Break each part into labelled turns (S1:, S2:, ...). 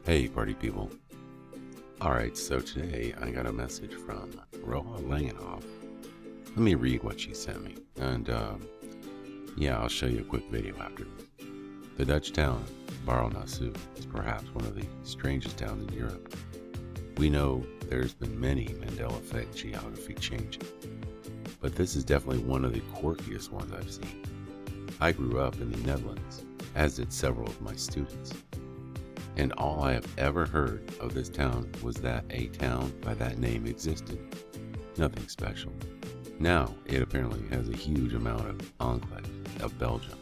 S1: Hey, party people. Alright, so today I got a message from Rohaa Langenhof. Let me read what she sent me. And, yeah, I'll show you a quick video after this. The Dutch town, Nassau, is perhaps one of the strangest towns in Europe. We know there's been many Mandela effect geography changes, but this is definitely one of the quirkiest ones I've seen. I grew up in the Netherlands, as did several of my students. And all I have ever heard of this town was that a town by that name existed. Nothing special. Now, it apparently has a huge amount of enclaves of Belgium.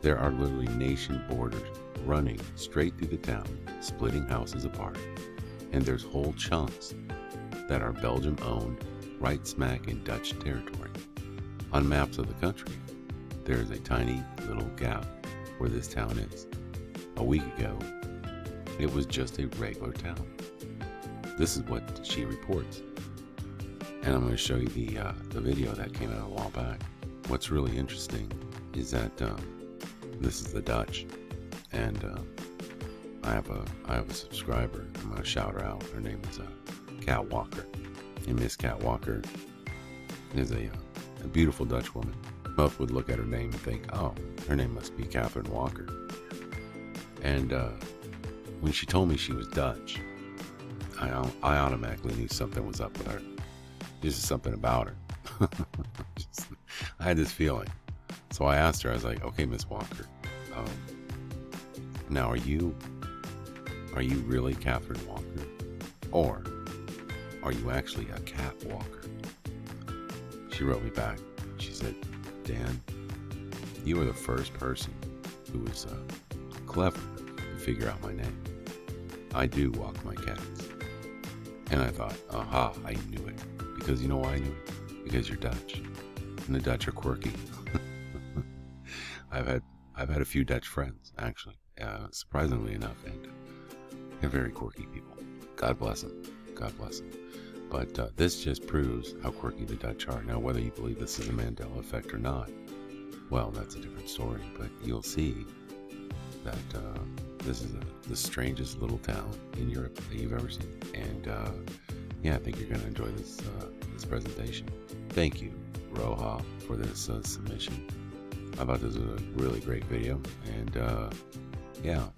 S1: There are literally nation borders running straight through the town, splitting houses apart. And there's whole chunks that are Belgium-owned, right smack in Dutch territory. On maps of the country, there's a tiny little gap where this town is. A week ago, it was just a regular town. This is what she reports. And I'm going to show you the video that came out a while back. What's really interesting is that this is the Dutch. And I have a subscriber. I'm going to shout her out. Her name is Cat Walker. And Miss Cat Walker is a beautiful Dutch woman. Most would look at her name and think, oh, her name must be Catherine Walker. And when she told me she was Dutch, I automatically knew something was up with her. Just something about her. I had this feeling. So I asked her, I was like, okay, Miss Walker, now are you really Catherine Walker? Or are you actually a cat walker? She wrote me back. She said, Dan, you are the first person who was clever to figure out my name. I do walk my cats. And I thought, aha, I knew it. Because you know why I knew it? Because you're Dutch. And the Dutch are quirky. I've had a few Dutch friends, actually. Surprisingly enough, and they're very quirky people. God bless them. God bless them. But this just proves how quirky the Dutch are. Now, whether you believe this is a Mandela effect or not, well, that's a different story. But you'll see that this is the strangest little town in Europe that you've ever seen. And yeah, I think you're going to enjoy this presentation. Thank you, Rohaa, for this submission. I thought this was a really great video. And yeah,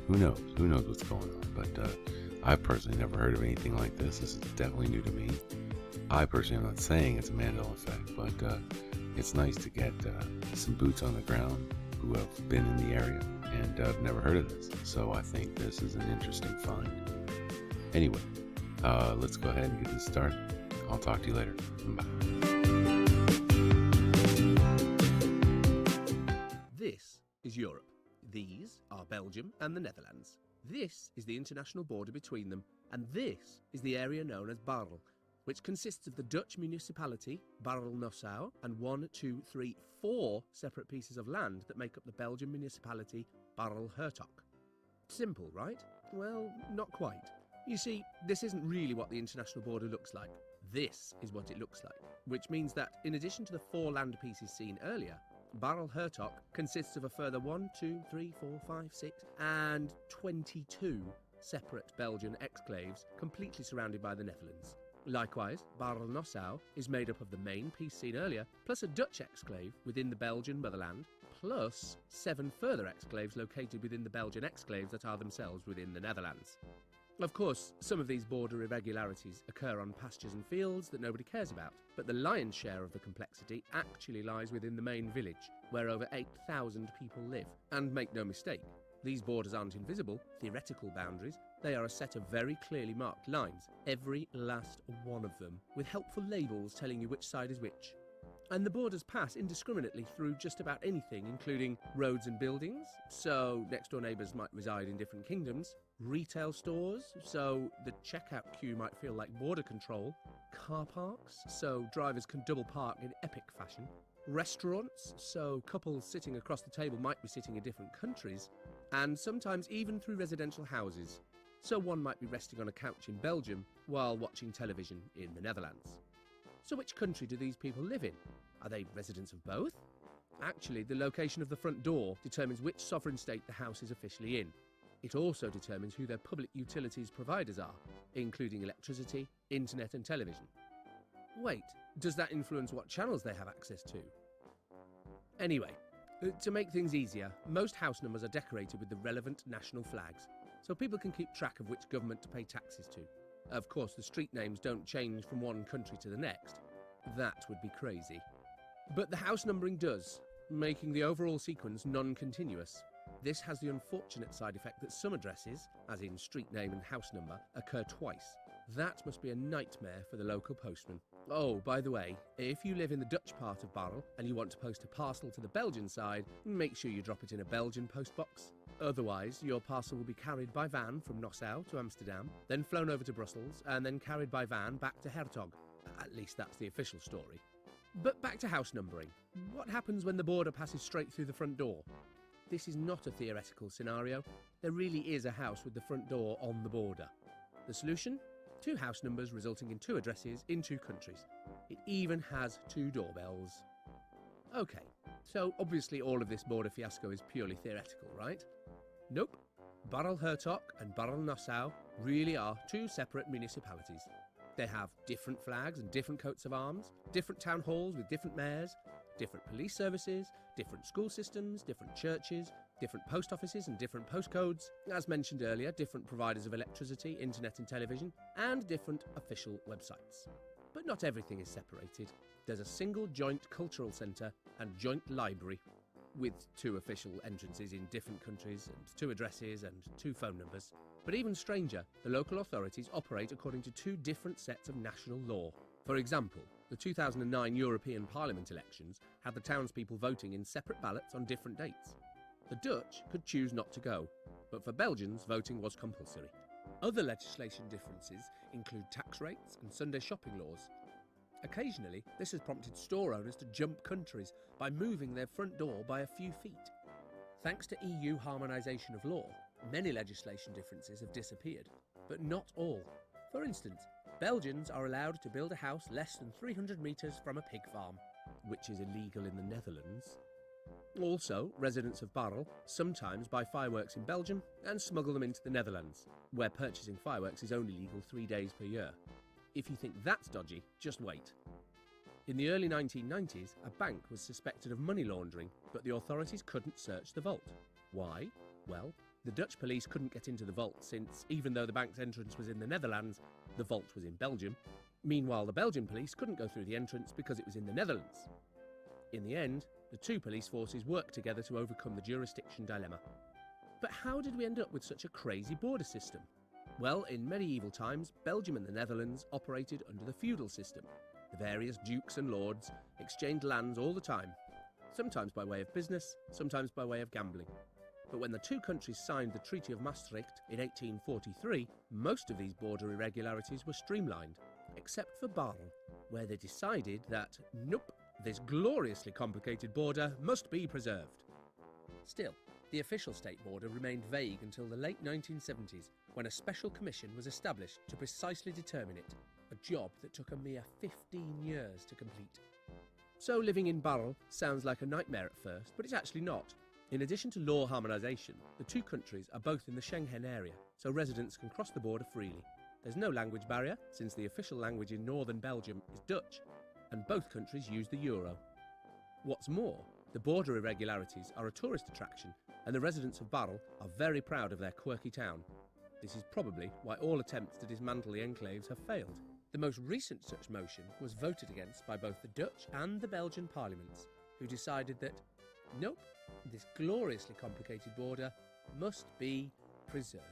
S1: who knows? Who knows what's going on? But I've personally never heard of anything like this. This is definitely new to me. I personally am not saying it's a Mandela effect, but it's nice to get some boots on the ground who have been in the area and have never heard of this. So I think this is an interesting find. Anyway, let's go ahead and get this started. I'll talk to you later. Bye.
S2: This is Europe. These are Belgium and the Netherlands. This is the international border between them, and this is the area known as Barl, which consists of the Dutch municipality, Barl-Nassau, and 4 separate pieces of land that make up the Belgian municipality, Barl-Hertog. Simple, right? Well, not quite. You see, this isn't really what the international border looks like. This is what it looks like, which means that, in addition to the 4 land pieces seen earlier, Barl-Hertog consists of a further 22 separate Belgian exclaves completely surrounded by the Netherlands. Likewise, Barl-Nassau is made up of the main piece seen earlier, plus a Dutch exclave within the Belgian motherland, plus 7 further exclaves located within the Belgian exclaves that are themselves within the Netherlands. Of course, some of these border irregularities occur on pastures and fields that nobody cares about, but the lion's share of the complexity actually lies within the main village, where over 8,000 people live. And make no mistake, these borders aren't invisible, theoretical boundaries. They are a set of very clearly marked lines, every last one of them, with helpful labels telling you which side is which. And the borders pass indiscriminately through just about anything, including roads and buildings, so next-door neighbours might reside in different kingdoms, retail stores, so the checkout queue might feel like border control, car parks, so drivers can double park in epic fashion, restaurants, so couples sitting across the table might be sitting in different countries, and sometimes even through residential houses, so one might be resting on a couch in Belgium while watching television in the Netherlands. So which country do these people live in? Are they residents of both? Actually, the location of the front door determines which sovereign state the house is officially in. It also determines who their public utilities providers are, including electricity, internet and television. Wait, does that influence what channels they have access to? Anyway, to make things easier, most house numbers are decorated with the relevant national flags, so people can keep track of which government to pay taxes to. Of course, the street names don't change from one country to the next. That would be crazy. But the house numbering does, making the overall sequence non-continuous. This has the unfortunate side effect that some addresses, as in street name and house number, occur twice. That must be a nightmare for the local postman. Oh, by the way, if you live in the Dutch part of Barrel and you want to post a parcel to the Belgian side, make sure you drop it in a Belgian postbox. Otherwise, your parcel will be carried by van from Nassau to Amsterdam, then flown over to Brussels, and then carried by van back to Hertog. At least that's the official story. But back to house numbering. What happens when the border passes straight through the front door? This is not a theoretical scenario. There really is a house with the front door on the border. The solution? 2 house numbers resulting in 2 addresses in 2 countries. It even has 2 doorbells. Okay, so obviously all of this border fiasco is purely theoretical, right? Nope. Barrel Hertog and Barrel Nassau really are 2 separate municipalities. They have different flags and different coats of arms, different town halls with different mayors, different police services, different school systems, different churches, different post offices and different postcodes, as mentioned earlier, different providers of electricity, internet and television, and different official websites. But not everything is separated. There's a single joint cultural centre and joint library, with 2 official entrances in different countries and 2 addresses and 2 phone numbers. But even stranger, the local authorities operate according to 2 different sets of national law. For example, the 2009 European Parliament elections had the townspeople voting in separate ballots on different dates. The Dutch could choose not to go, but for Belgians, voting was compulsory. Other legislation differences include tax rates and Sunday shopping laws. Occasionally, this has prompted store owners to jump countries by moving their front door by a few feet. Thanks to EU harmonisation of law, many legislation differences have disappeared, but not all. For instance, Belgians are allowed to build a house less than 300 metres from a pig farm, which is illegal in the Netherlands. Also, residents of Barrel sometimes buy fireworks in Belgium and smuggle them into the Netherlands, where purchasing fireworks is only legal 3 days per year. If you think that's dodgy, just wait. In the early 1990s, a bank was suspected of money laundering, but the authorities couldn't search the vault. Why? Well, the Dutch police couldn't get into the vault since, even though the bank's entrance was in the Netherlands, the vault was in Belgium. Meanwhile, the Belgian police couldn't go through the entrance because it was in the Netherlands. In the end, the 2 police forces worked together to overcome the jurisdiction dilemma. But how did we end up with such a crazy border system? Well, in medieval times, Belgium and the Netherlands operated under the feudal system. The various dukes and lords exchanged lands all the time, sometimes by way of business, sometimes by way of gambling. But when the 2 countries signed the Treaty of Maastricht in 1843, most of these border irregularities were streamlined, except for Barrel, where they decided that, nope, this gloriously complicated border must be preserved. Still, the official state border remained vague until the late 1970s, when a special commission was established to precisely determine it, a job that took a mere 15 years to complete. So living in Barrel sounds like a nightmare at first, but it's actually not. In addition to law harmonisation, the 2 countries are both in the Schengen area, so residents can cross the border freely. There's no language barrier, since the official language in northern Belgium is Dutch, and both countries use the euro. What's more, the border irregularities are a tourist attraction, and the residents of Barrel are very proud of their quirky town. This is probably why all attempts to dismantle the enclaves have failed. The most recent such motion was voted against by both the Dutch and the Belgian parliaments, who decided that, nope, this gloriously complicated border must be preserved.